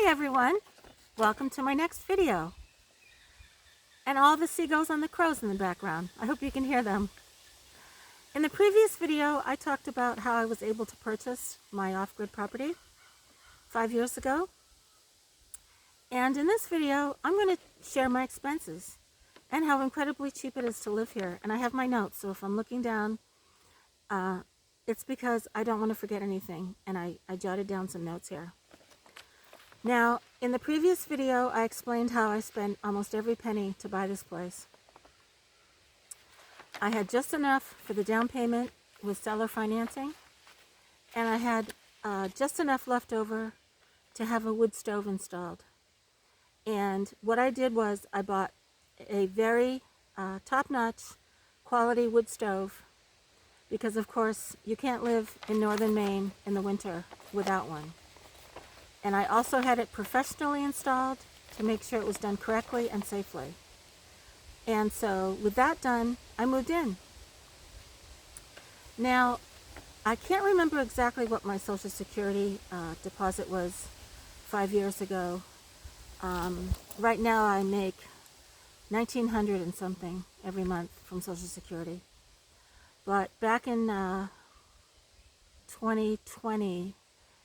Hi everyone, welcome to my next video. And all the seagulls and the crows in the background. I hope you can hear them. In the previous video, I talked about how I was able to purchase my off-grid property 5 years ago. And in this video, I'm going to share my expenses and how incredibly cheap it is to live here. And I have my notes, so if I'm looking down, it's because I don't want to forget anything. And I jotted down some notes here. Now, in the previous video, I explained how I spent almost every penny to buy this place. I had just enough for the down payment with seller financing, and I had just enough left over to have a wood stove installed. And what I did was I bought a very top-notch quality wood stove because, of course, you can't live in northern Maine in the winter without one. And I also had it professionally installed to make sure it was done correctly and safely. And so with that done, I moved in. Now, I can't remember exactly what my Social Security deposit was 5 years ago. Right now I make $1,900 and something every month from Social Security. But back in 2020,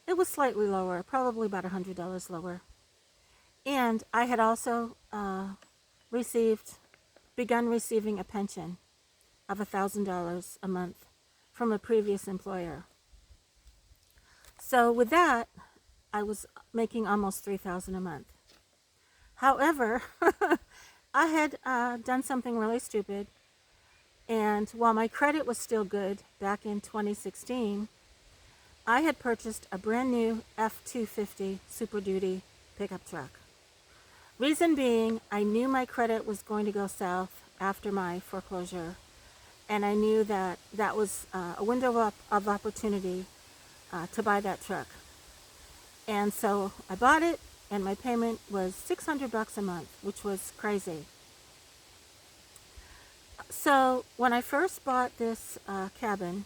it was slightly lower, probably about $100 lower. And I had also begun receiving a pension of $1,000 a month from a previous employer. So with that, I was making almost $3,000 a month. However, I had done something really stupid, and while my credit was still good back in 2016, I had purchased a brand new F-250 Super Duty pickup truck. Reason being, I knew my credit was going to go south after my foreclosure, and I knew that that was a window of opportunity to buy that truck. And so I bought it, and my payment was $600 a month, which was crazy. So when I first bought this cabin,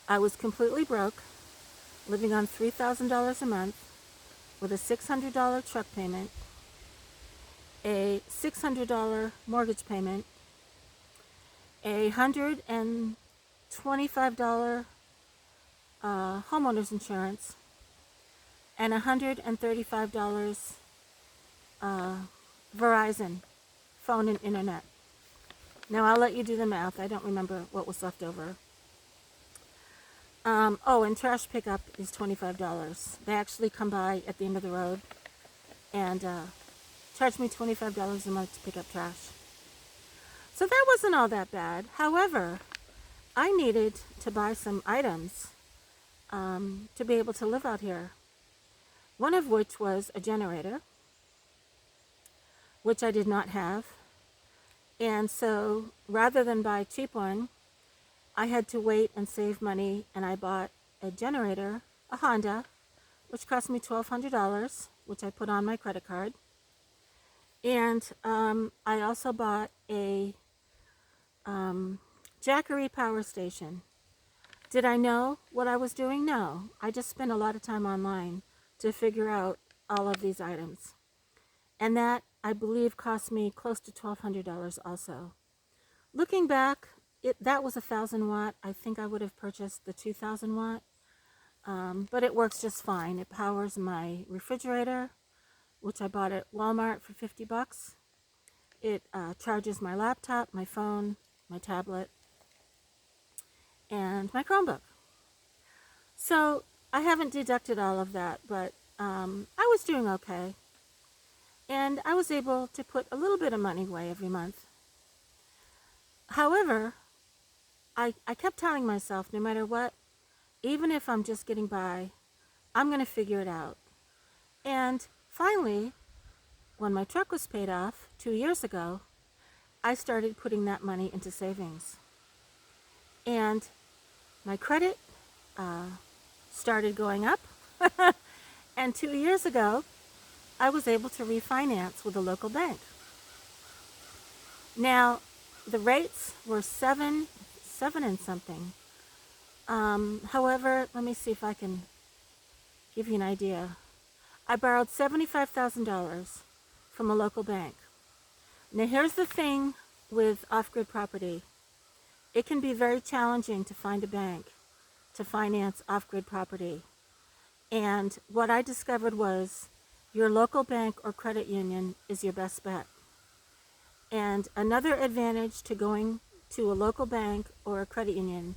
I was completely broke, living on $3,000 a month with a $600 truck payment, a $600 mortgage payment, a $125 homeowner's insurance, and $135 Verizon phone and internet. Now I'll let you do the math. I don't remember what was left over. And trash pickup is $25. They actually come by at the end of the road and charge me $25 a month to pick up trash. So that wasn't all that bad. However, I needed to buy some items to be able to live out here. One of which was a generator, which I did not have. And so rather than buy a cheap one, I had to wait and save money, and I bought a generator, a Honda, which cost me $1,200, which I put on my credit card. And I also bought a Jackery power station. Did I know what I was doing? No. I just spent a lot of time online to figure out all of these items. And that, I believe, cost me close to $1,200 also. Looking back, that was 1,000 watt. I think I would have purchased the 2,000 watt, but it works just fine. It powers my refrigerator, which I bought at Walmart for $50. It charges my laptop, my phone, my tablet, and my Chromebook. So I haven't deducted all of that, but I was doing okay. And I was able to put a little bit of money away every month. However, I kept telling myself, no matter what, even if I'm just getting by, I'm going to figure it out. And finally, when my truck was paid off 2 years ago, I started putting that money into savings. And my credit started going up. And 2 years ago, I was able to refinance with a local bank. Now, the rates were seven and something. However, let me see if I can give you an idea. I borrowed $75,000 from a local bank. Now here's the thing with off-grid property. It can be very challenging to find a bank to finance off-grid property. And what I discovered was your local bank or credit union is your best bet. And another advantage to going to a local bank or a credit union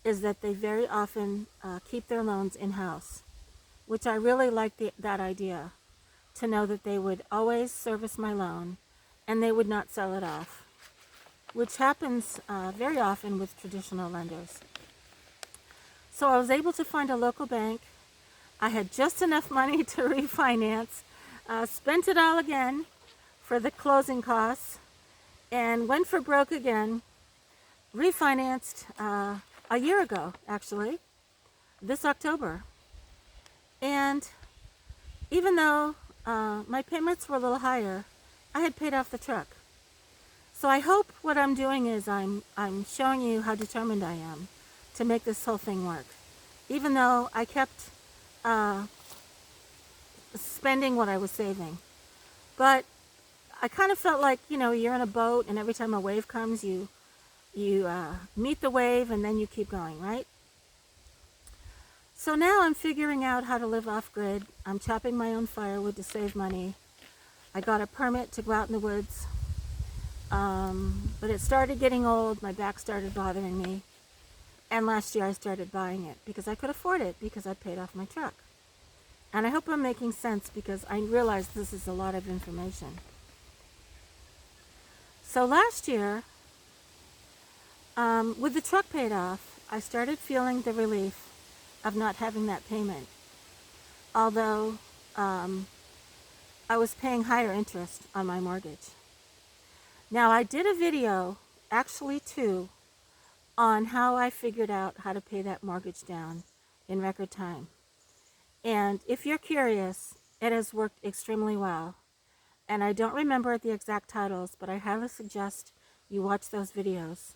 is that they very often keep their loans in-house, which I really like that idea, to know that they would always service my loan and they would not sell it off, which happens very often with traditional lenders. So I was able to find a local bank. I had just enough money to refinance, spent it all again for the closing costs, and went for broke again. Refinanced a year ago, actually, this October. And even though my payments were a little higher, I had paid off the truck. So I hope what I'm doing is I'm showing you how determined I am to make this whole thing work. Even though I kept spending what I was saving. But I kind of felt like, you're in a boat and every time a wave comes, you meet the wave and then you keep going, right? So now I'm figuring out how to live off-grid. I'm chopping my own firewood to save money. I got a permit to go out in the woods. But it started getting old. My back started bothering me. And last year I started buying it because I could afford it because I paid off my truck. And I hope I'm making sense because I realize this is a lot of information. So last year, with the truck paid off, I started feeling the relief of not having that payment. Although I was paying higher interest on my mortgage. Now I did a video, actually two, on how I figured out how to pay that mortgage down in record time. And if you're curious, it has worked extremely well. And I don't remember the exact titles, but I highly suggest you watch those videos.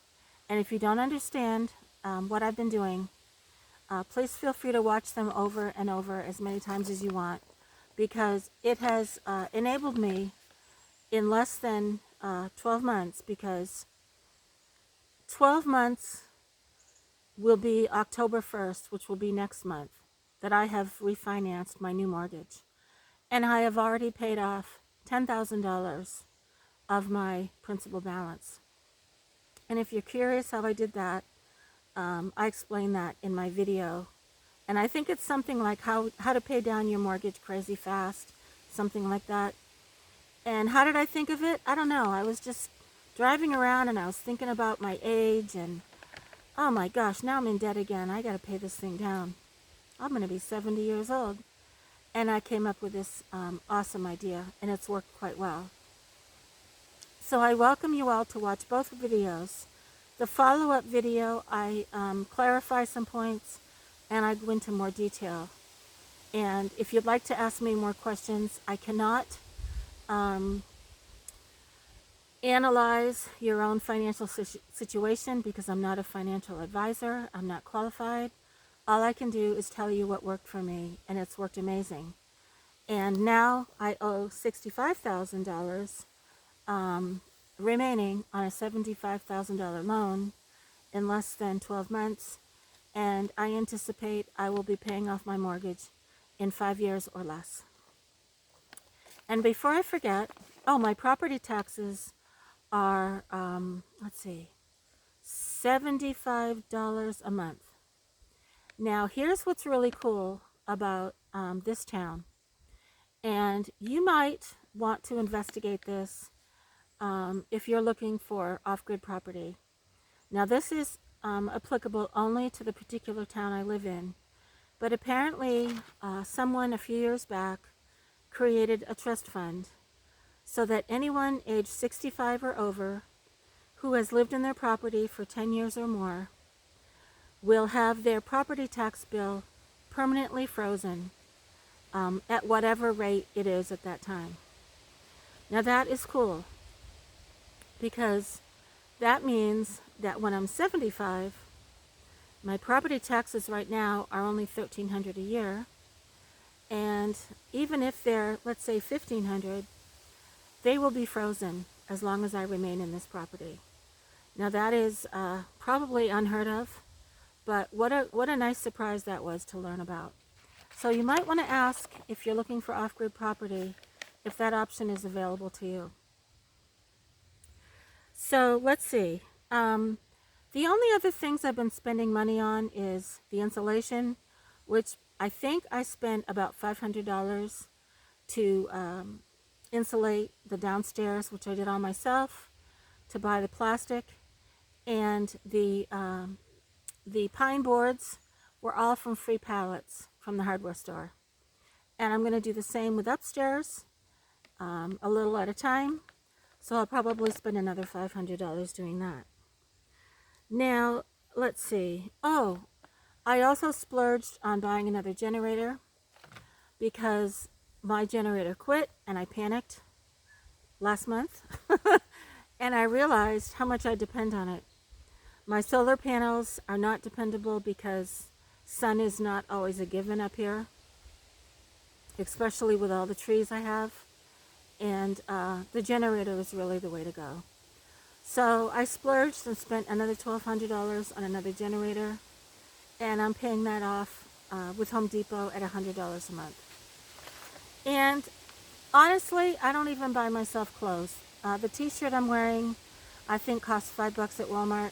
And if you don't understand what I've been doing, please feel free to watch them over and over as many times as you want, because it has enabled me in less than 12 months, because 12 months will be October 1st, which will be next month, that I have refinanced my new mortgage. And I have already paid off $10,000 of my principal balance. And if you're curious how I did that, I explain that in my video. And I think it's something like how to pay down your mortgage crazy fast, something like that. And how did I think of it? I don't know. I was just driving around and I was thinking about my age and, oh my gosh, now I'm in debt again. I got to pay this thing down. I'm going to be 70 years old. And I came up with this awesome idea, and it's worked quite well. So I welcome you all to watch both videos. The follow-up video, I clarify some points, and I go into more detail. And if you'd like to ask me more questions, I cannot analyze your own financial situation because I'm not a financial advisor. I'm not qualified. All I can do is tell you what worked for me, and it's worked amazing. And now I owe $65,000 remaining on a $75,000 loan in less than 12 months, and I anticipate I will be paying off my mortgage in 5 years or less. And before I forget, my property taxes are, $75 a month. Now, here's what's really cool about this town. And you might want to investigate this if you're looking for off-grid property. Now, this is applicable only to the particular town I live in. But apparently, someone a few years back created a trust fund so that anyone aged 65 or over who has lived in their property for 10 years or more will have their property tax bill permanently frozen at whatever rate it is at that time. Now that is cool, because that means that when I'm 75, my property taxes right now are only $1,300 a year, And even if they're, let's say, 1,500, they will be frozen as long as I remain in this property. Now that is probably unheard of, but what a nice surprise that was to learn about. So you might want to ask, if you're looking for off-grid property, if that option is available to you. So let's see. The only other things I've been spending money on is the insulation, which I think I spent about $500 to insulate the downstairs, which I did all myself, to buy the plastic, and the pine boards were all from free pallets from the hardware store. And I'm going to do the same with upstairs, a little at a time. So I'll probably spend another $500 doing that. Now, let's see. Oh, I also splurged on buying another generator because my generator quit and I panicked last month. And I realized how much I depend on it. My solar panels are not dependable because sun is not always a given up here, especially with all the trees I have. And the generator is really the way to go. So I splurged and spent another $1,200 on another generator, and I'm paying that off with Home Depot at $100 a month. And honestly, I don't even buy myself clothes. The t-shirt I'm wearing, I think, costs $5 at Walmart,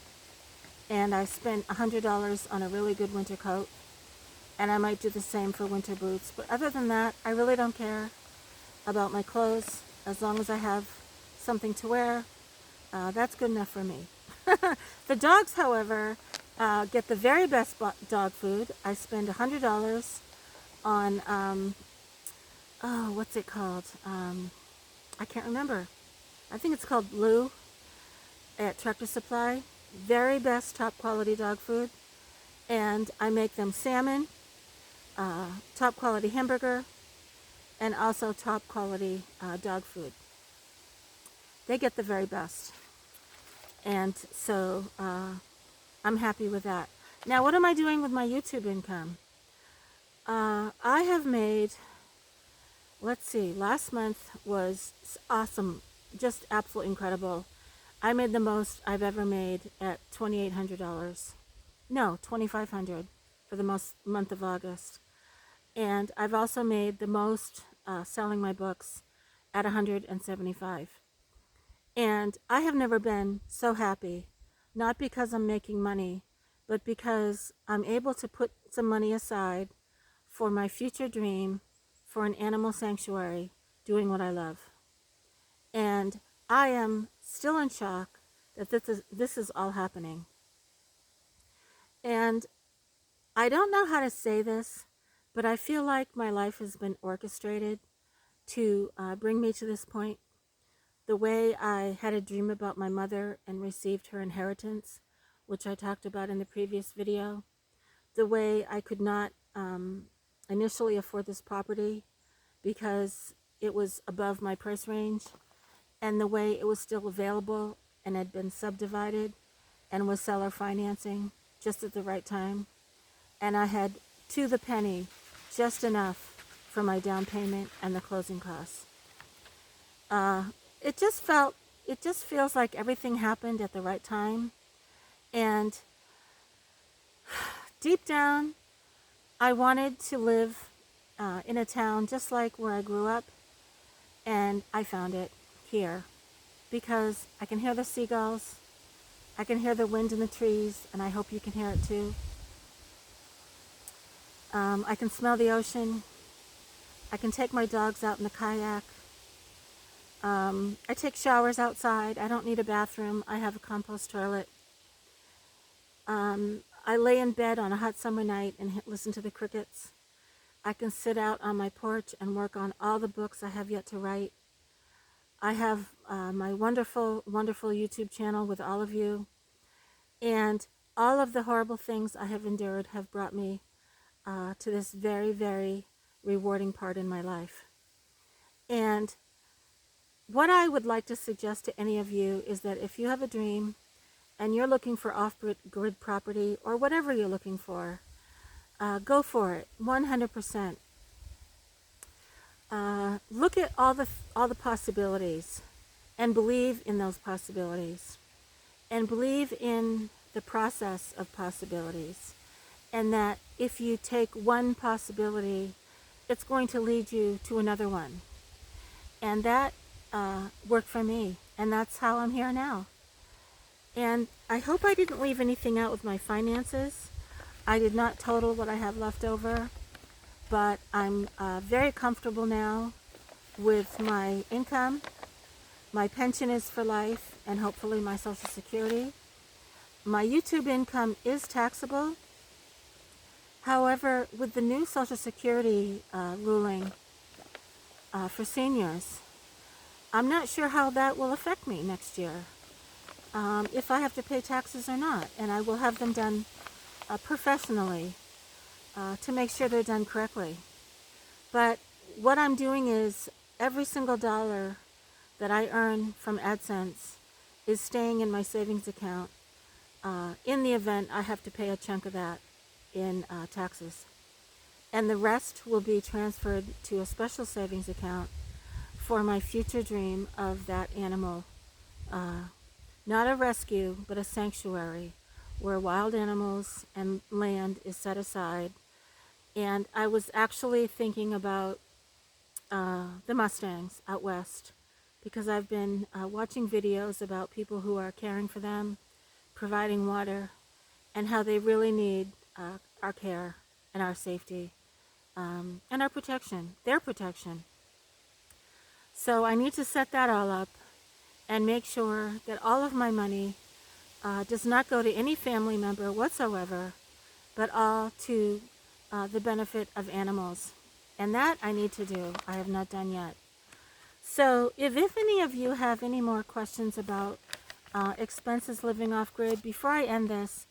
and I spent $100 on a really good winter coat, and I might do the same for winter boots. But other than that, I really don't care about my clothes. As long as I have something to wear, that's good enough for me. The dogs, however, get the very best dog food. I spend $100 on, what's it called? I can't remember. I think it's called Blue at Tractor Supply. Very best top quality dog food. And I make them salmon, top quality hamburger, and also top quality dog food. They get the very best. And so I'm happy with that. Now, what am I doing with my YouTube income? I have made, let's see, last month was awesome, just absolutely incredible. I made the most I've ever made at $2,800. No, $2,500 for the month of August. And I've also made the most selling my books at $175. And I have never been so happy, not because I'm making money, but because I'm able to put some money aside for my future dream for an animal sanctuary, doing what I love. And I am still in shock that this is all happening. And I don't know how to say this, but I feel like my life has been orchestrated to bring me to this point. The way I had a dream about my mother and received her inheritance, which I talked about in the previous video. The way I could not initially afford this property because it was above my price range, and the way it was still available and had been subdivided and was seller financing just at the right time. And I had, to the penny, just enough for my down payment and the closing costs. It just feels like everything happened at the right time. And deep down, I wanted to live in a town just like where I grew up. And I found it here because I can hear the seagulls. I can hear the wind in the trees, and I hope you can hear it too. I can smell the ocean. I can take my dogs out in the kayak. I take showers outside. I don't need a bathroom. I have a compost toilet. I lay in bed on a hot summer night and listen to the crickets. I can sit out on my porch and work on all the books I have yet to write. I have my wonderful, wonderful YouTube channel with all of you. And all of the horrible things I have endured have brought me to this very, very rewarding part in my life. And what I would like to suggest to any of you is that if you have a dream and you're looking for off-grid property or whatever you're looking for, go for it, 100%. look at all the possibilities and believe in those possibilities and believe in the process of possibilities, and that if you take one possibility, it's going to lead you to another one. And that worked for me, and that's how I'm here now. And I hope I didn't leave anything out with my finances. I did not total what I have left over, but I'm very comfortable now with my income. My pension is for life, and hopefully my Social Security. My YouTube income is taxable. However, with the new Social Security ruling for seniors, I'm not sure how that will affect me next year, if I have to pay taxes or not. And I will have them done professionally to make sure they're done correctly. But what I'm doing is every single dollar that I earn from AdSense is staying in my savings account in the event I have to pay a chunk of that in taxes. And the rest will be transferred to a special savings account for my future dream of that animal. Not a rescue, but a sanctuary where wild animals and land is set aside. And I was actually thinking about the Mustangs out west, because I've been watching videos about people who are caring for them, providing water, and how they really need our care and our safety and our protection, their protection. So I need to set that all up and make sure that all of my money does not go to any family member whatsoever, but all to the benefit of animals. And that I need to do. I have not done yet. So if any of you have any more questions about expenses living off-grid, before I end this,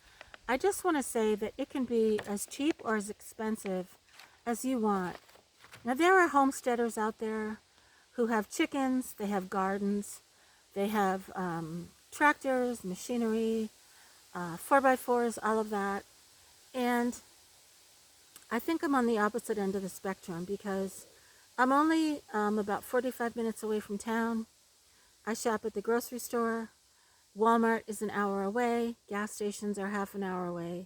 I just want to say that it can be as cheap or as expensive as you want. Now, there are homesteaders out there who have chickens, they have gardens, they have tractors, machinery, 4x4s, all of that. And I think I'm on the opposite end of the spectrum, because I'm only about 45 minutes away from town. I shop at the grocery store. Walmart is an hour away. Gas stations are half an hour away.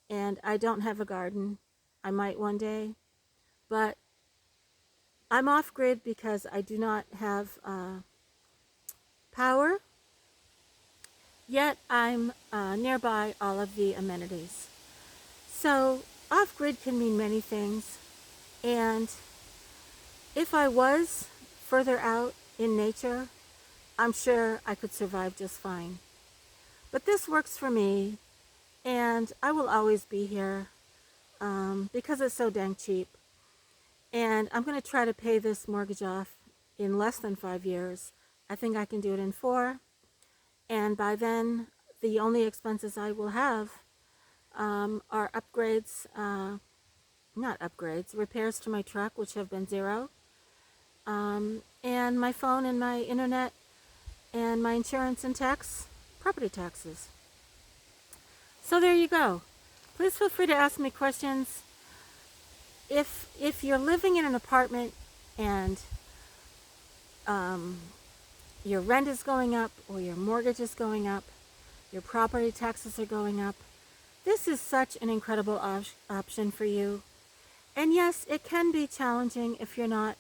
And I don't have a garden. I might one day. But I'm off-grid because I do not have power. Yet I'm nearby all of the amenities. So off-grid can mean many things. And if I was further out in nature, I'm sure I could survive just fine. But this works for me, and I will always be here because it's so dang cheap. And I'm going to try to pay this mortgage off in less than 5 years. I think I can do it in 4. And by then, the only expenses I will have are upgrades, not upgrades, repairs to my truck, which have been 0, and my phone and my internet and my insurance and tax, property taxes. So there you go. Please feel free to ask me questions. If you're living in an apartment and your rent is going up, or your mortgage is going up, your property taxes are going up, this is such an incredible option for you. And yes, it can be challenging if you're not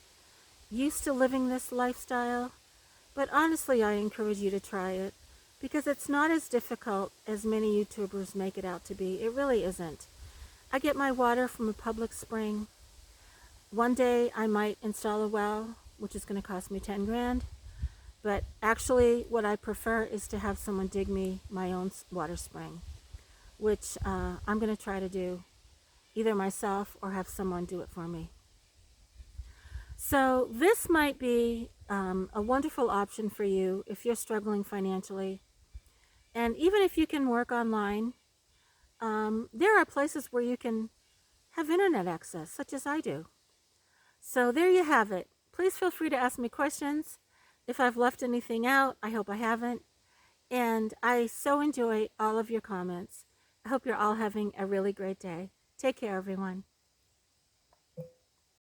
used to living this lifestyle, but honestly, I encourage you to try it, because it's not as difficult as many YouTubers make it out to be. It really isn't. I get my water from a public spring. One day I might install a well, which is going to cost me 10 grand. But actually, what I prefer is to have someone dig me my own water spring, which I'm going to try to do either myself or have someone do it for me. So this might be a wonderful option for you if you're struggling financially. And even if you can work online, there are places where you can have internet access, such as I do. So there you have it. Please feel free to ask me questions. If I've left anything out, I hope I haven't. And I so enjoy all of your comments. I hope you're all having a really great day. Take care, everyone.